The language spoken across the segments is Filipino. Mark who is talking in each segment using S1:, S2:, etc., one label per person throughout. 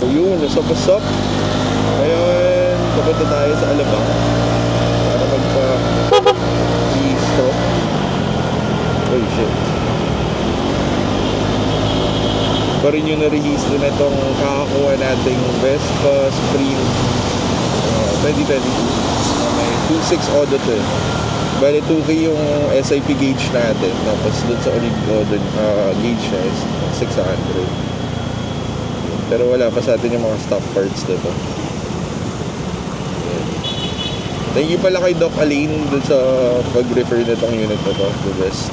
S1: Yun, what's up? Ngayon, papunta tayo sa Alabang para magpa-rehistro. Oh shit. Pa rin yung narehistro na itong kakakuha nating Vespa Sprint 2022. May 2.6 auto to eh. Bale 2K yung SIP gauge natin. Tapos dun sa ulit gauge niya is 600. Pero wala pa sa atin yung mga stock parts dito. Thank you pala kay Doc Aline dun sa pag-refer nitong unit na to. The best.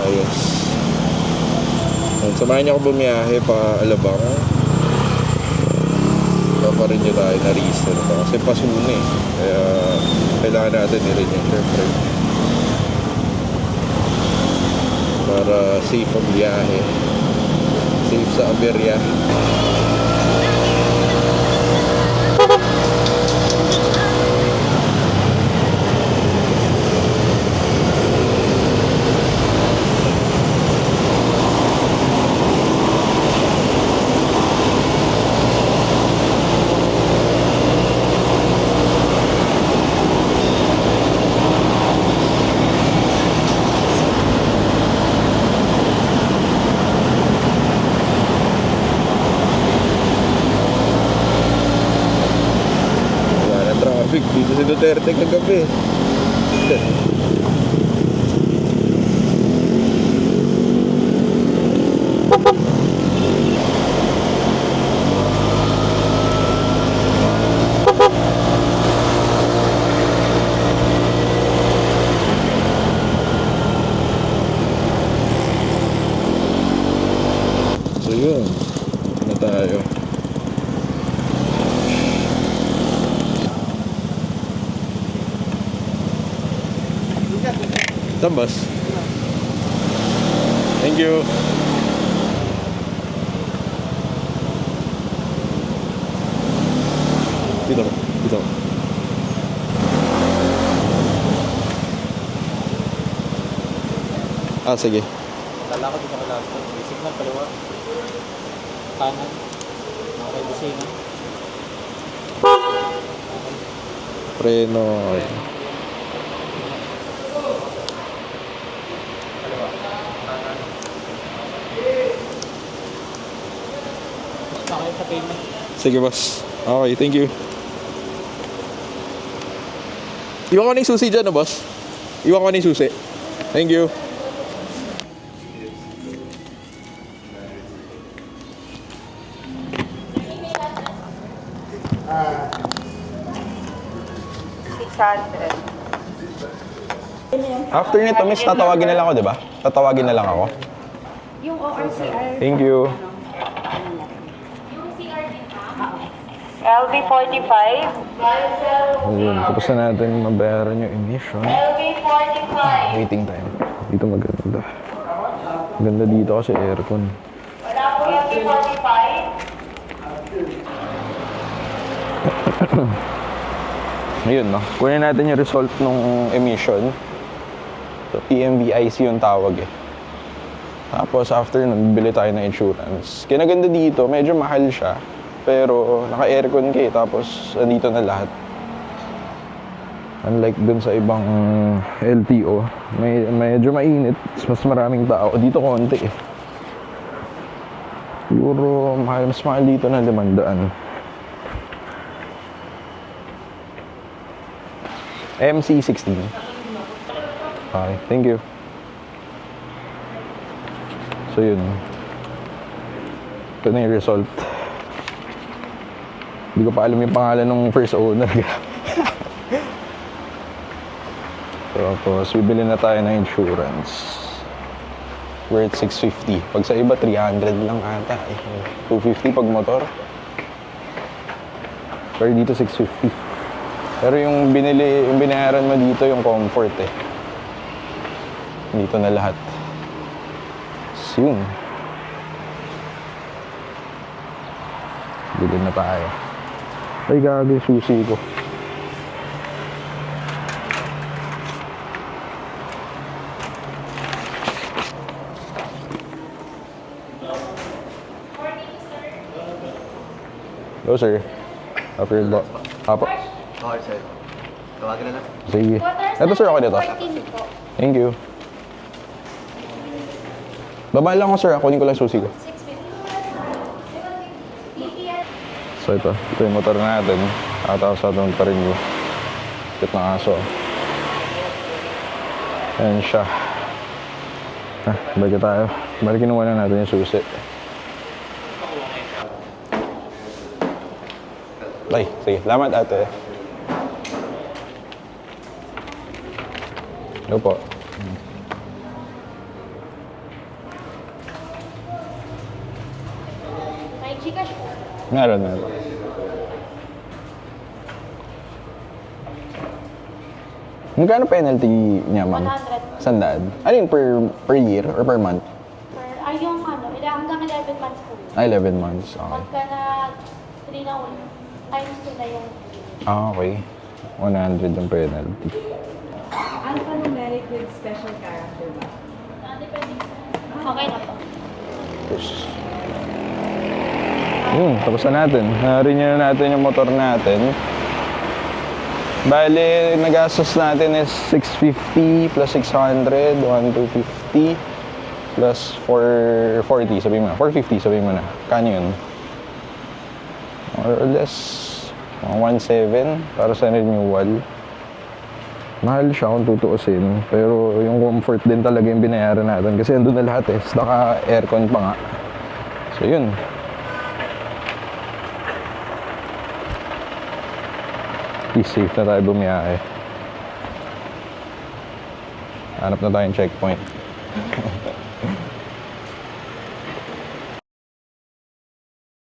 S1: Ayos. Samahan niyo ako bumiyahe pa Alabang. Pa rin nyo tayo na-register nito. Kasi pasuna eh. Kaya kailangan natin i-rin yung syempre. Para safe ang biyahe. Safe sa aberya. Dito si Duterte kagabi. So yun, na tayo. Tambas. Thank you. Dito. Sige.
S2: Lalakad dito ka last time. Signal kaliwa. Kanan. Okay, busina.
S1: Preno.
S2: Sa payment.
S1: Sige, boss. Okay, thank you. Iwan ko na yung susi dyan, boss. Iwan ko na yung susi. Thank you. After nito, miss, tatawagin na lang ako, di ba? Tatawagin na lang ako.
S3: Yung ORCR.
S1: Thank you.
S3: LB45.
S1: Ayun, tapos na natin mabayaran yung emission.
S3: LB45.
S1: Waiting time. Dito maganda. Maganda dito kasi aircon.
S3: Wala po yung LB45.
S1: Ayun, no? Kunin natin yung result ng emission. So, PMVIC yung tawag eh. Tapos after nun, bili tayo ng insurance. Kinaganda dito, medyo mahal siya. Pero naka-aircon ka eh, tapos andito na lahat. Unlike dun sa ibang LTO, medyo mainit, mas maraming tao. Dito konti eh. Siguro mas mahal dito na 500. MC16. Okay, thank you. So yun. Ito na yung result. Hindi ko pa alam yung pangalan ng first owner. Tapos, bibili na tayo ng insurance. Worth 650. Pag sa iba, 300 lang ata. 250 pag motor. Pero dito, 650. Pero yung binayaran mo dito, yung comfort eh. Dito na lahat. So, yun. Bili na tayo. Ay, gago yung susi ko. Hello, sir. After ba? Apo.
S2: Okay, sir. Tawagin na lang.
S1: Sige.
S3: Water
S1: Ito, sir, ako dito.
S3: 14 po.
S1: Thank you. Babaan lang ako, sir. Kunin ko lang susi ko.
S3: 650.
S1: So, ito. Ito yung motor natin. Nakatapos sa itong pa-renew. Kit ng aso. Ayan siya. Balik tayo. Balikin muna natin yung susi. Ay, sige. Salamat, ate. Hello po.
S3: May Gcash po.
S1: Meron. Magkano penalty niya, ma'am?
S3: 100.
S1: Sandaan? Ano yun, per year or per month?
S3: Yung hanggang 11 months po.
S1: 11 months. Okay.
S3: Pagka na 3 na ulit, times 2 na yung
S1: Okay. 100 yung penalty.
S4: Alphanumeric with special character ba?
S3: okay na po.
S1: Tapos na natin. Na-renew na natin yung motor natin. Bale, nagastos natin is 650 plus 600, 1250 plus 440, sabihin mo na. 450, sabihin mo na. Kano yun? More or less, 1.7 para sa renewal. Mahal siya kung tutuusin, pero yung comfort din talaga yung binayaran natin kasi andun na lahat eh. Naka-aircon pa nga. So yun. Safe na tayo bumiyahe. Hanap na tayong checkpoint.